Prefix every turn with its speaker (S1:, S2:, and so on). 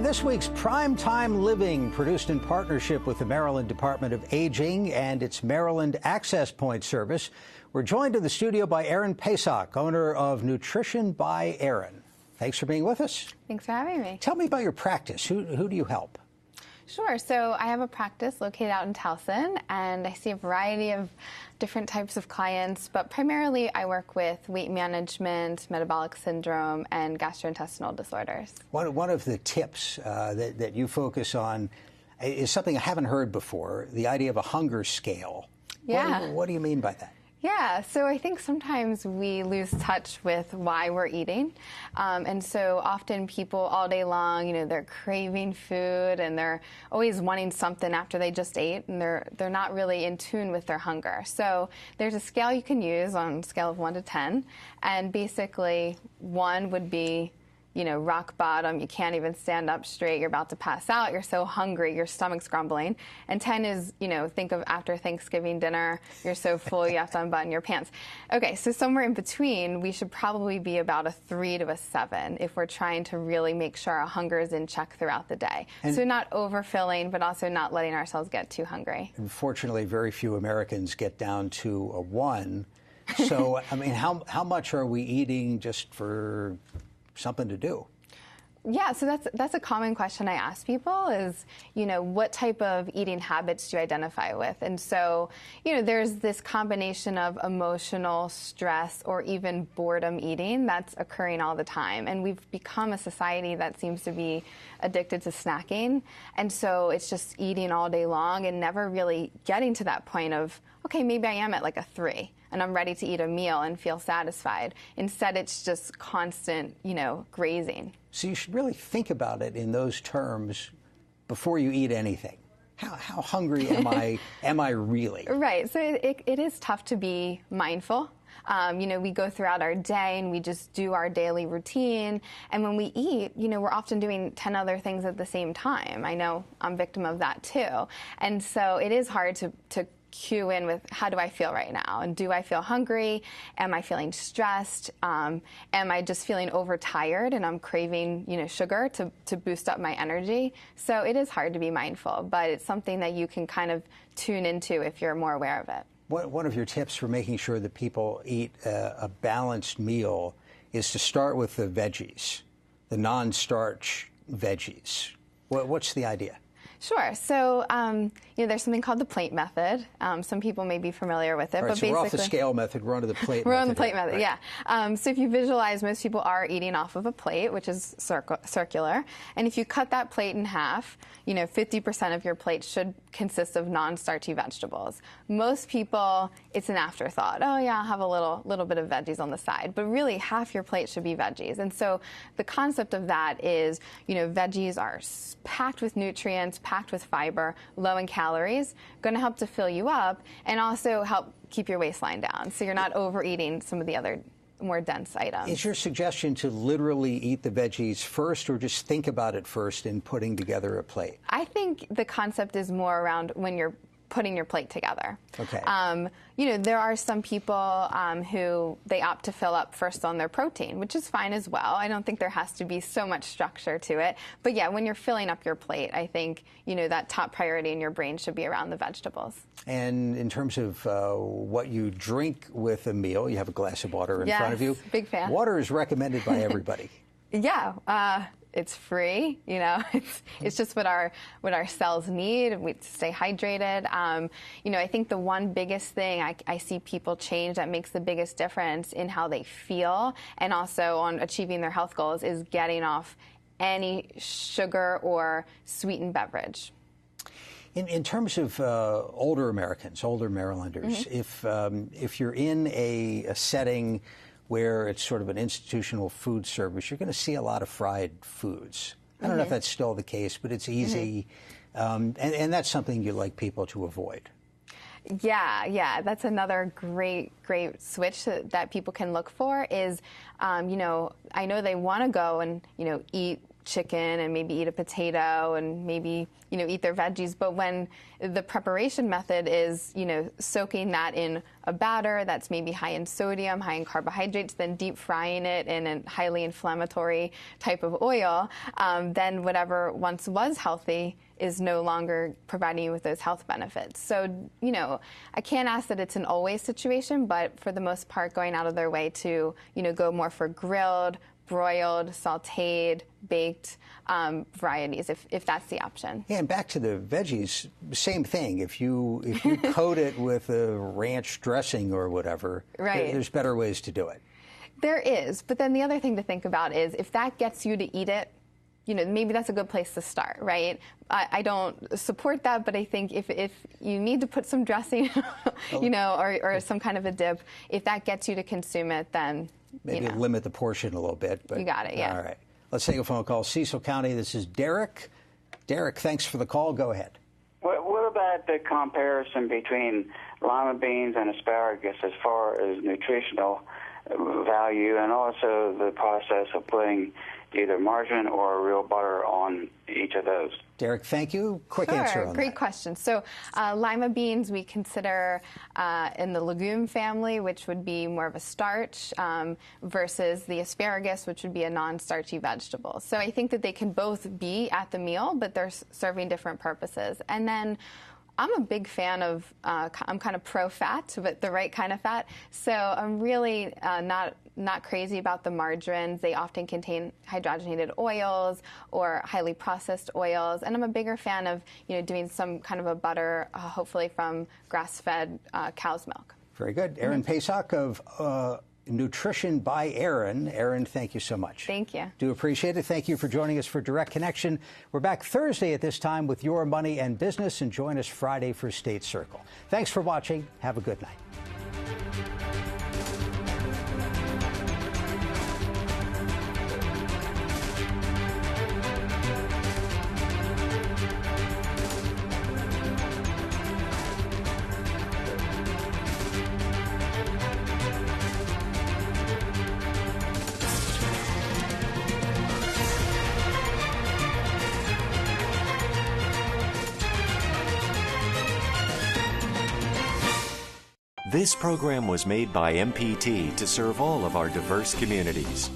S1: In this week's Primetime Living, produced in partnership with the Maryland Department of Aging and its Maryland Access Point service, we're joined in the studio by Erin Pasock, owner of Nutrition by Erin. Thanks for being with us.
S2: Thanks for having me.
S1: Tell me about your practice. Who do you help?
S2: Sure. So I have a practice located out in Towson, and I see a variety of different types of clients, but primarily I work with weight management, metabolic syndrome, and gastrointestinal disorders. One
S1: of the tips that you focus on is something I haven't heard before, the idea of a hunger scale.
S2: Yeah.
S1: What do you mean by that?
S2: Yeah, so I think sometimes we lose touch with why we're eating. And so often people all day long, they're craving food and they're always wanting something after they just ate, and they're not really in tune with their hunger. So there's a scale you can use on a scale of 1 to 10, and basically 1 would be rock bottom, you can't even stand up straight, you're about to pass out, you're so hungry, your stomach's grumbling. And 10 is, think of after Thanksgiving dinner, you're so full you have to unbutton your pants. Okay, so somewhere in between, we should probably be about a 3 to a 7 if we're trying to really make sure our hunger is in check throughout the day. And so not overfilling, but also not letting ourselves get too hungry. Unfortunately,
S1: very few Americans get down to a 1. So, I mean, how much are we eating just for something to do?
S2: Yeah, so that's a common question I ask people is, what type of eating habits do you identify with? And so, there's this combination of emotional stress or even boredom eating that's occurring all the time. And we've become a society that seems to be addicted to snacking. And so it's just eating all day long and never really getting to that point of, okay, maybe I am at like a 3 and I'm ready to eat a meal and feel satisfied. Instead, it's just constant, grazing.
S1: So you should really think about it in those terms before you eat anything. How hungry am I really?
S2: Right. So it is tough to be mindful. We go throughout our day and we just do our daily routine. And when we eat, we're often doing 10 other things at the same time. I know I'm a victim of that too. And so it is hard to cue in with how do I feel right now, and do I feel hungry? Am I feeling stressed? Am I just feeling overtired and I'm craving sugar to boost up my energy? So it is hard to be mindful, but it's something that you can kind of tune into if you're more aware of it.
S1: One of your tips for making sure that people eat a balanced meal is to start with the veggies, the non-starch veggies. What's the idea?
S2: Sure. So, there's something called the plate method. Some people may be familiar with it.
S1: Right,
S2: but
S1: so
S2: basically,
S1: we're off the scale method, we're on to the plate method.
S2: We're on the plate method,
S1: right.
S2: Yeah. So if you visualize, most people are eating off of a plate, which is circular. And if you cut that plate in half, 50% of your plate should consist of non-starchy vegetables. Most people, it's an afterthought. Oh, yeah, I'll have a little bit of veggies on the side. But really, half your plate should be veggies. And so the concept of that is, veggies are packed with nutrients, packed with fiber, low in calories, going to help to fill you up and also help keep your waistline down so you're not overeating some of the other more dense items.
S1: Is your suggestion to literally eat the veggies first, or just think about it first in putting together a plate?
S2: I think the concept is more around when you're putting your plate together.
S1: Okay.
S2: There are some people who they opt to fill up first on their protein, which is fine as well. I don't think there has to be so much structure to it. But yeah, when you're filling up your plate, I think, that top priority in your brain should be around the vegetables.
S1: And in terms of what you drink with a meal, you have a glass of water in front of you.
S2: Big fan.
S1: Water is recommended by everybody.
S2: Yeah. It's free, it's just what our cells need to stay hydrated. I think the one biggest thing I see people change that makes the biggest difference in how they feel and also on achieving their health goals is getting off any sugar or sweetened beverage.
S1: In terms of older Americans, older Marylanders, if you're in a setting where it's sort of an institutional food service, you're going to see a lot of fried foods. I don't know if that's still the case, but it's easy, and that's something you like people to avoid.
S2: Yeah, that's another great switch that people can look for is, I know they want to go and, eat chicken and maybe eat a potato and maybe, eat their veggies. But when the preparation method is, soaking that in a batter that's maybe high in sodium, high in carbohydrates, then deep frying it in a highly inflammatory type of oil, then whatever once was healthy is no longer providing you with those health benefits. So, I can't ask that it's an always situation, but for the most part, going out of their way to, go more for grilled, broiled, sautéed, baked varieties, if that's the option.
S1: Yeah, and back to the veggies, same thing. If you coat it with a ranch dressing or whatever,
S2: right,
S1: there's better ways to do it. There
S2: is, but then the other thing to think about is if that gets you to eat it, maybe that's a good place to start, right? I don't support that, but I think if you need to put some dressing, or some kind of a dip, if that gets you to consume it, then
S1: maybe limit the portion a little bit. But
S2: you got it, yeah.
S1: All right. Let's take a phone call. Cecil County, this is Derek. Derek, thanks for the call. Go ahead.
S3: What about the comparison between lima beans and asparagus as far as nutritional value, and also the process of putting either margarine or real butter on each of those?
S1: Derek, thank you. Quick answer on that.
S2: Great question. So lima beans we consider in the legume family, which would be more of a starch, versus the asparagus, which would be a non-starchy vegetable. So I think that they can both be at the meal, but they're serving different purposes. And then I'm a big fan of, I'm kind of pro-fat, but the right kind of fat. So I'm really not crazy about the margarines. They often contain hydrogenated oils or highly processed oils. And I'm a bigger fan of, doing some kind of a butter, hopefully from grass-fed cow's milk.
S1: Very good. Erin Pasock of Nutrition by Erin. Erin, thank you so much.
S2: Thank you.
S1: Do appreciate it. Thank you for joining us for Direct Connection. We're back Thursday at this time with Your Money and Business, and join us Friday for State Circle. Thanks for watching. Have a good night.
S4: This program was made by MPT to serve all of our diverse communities.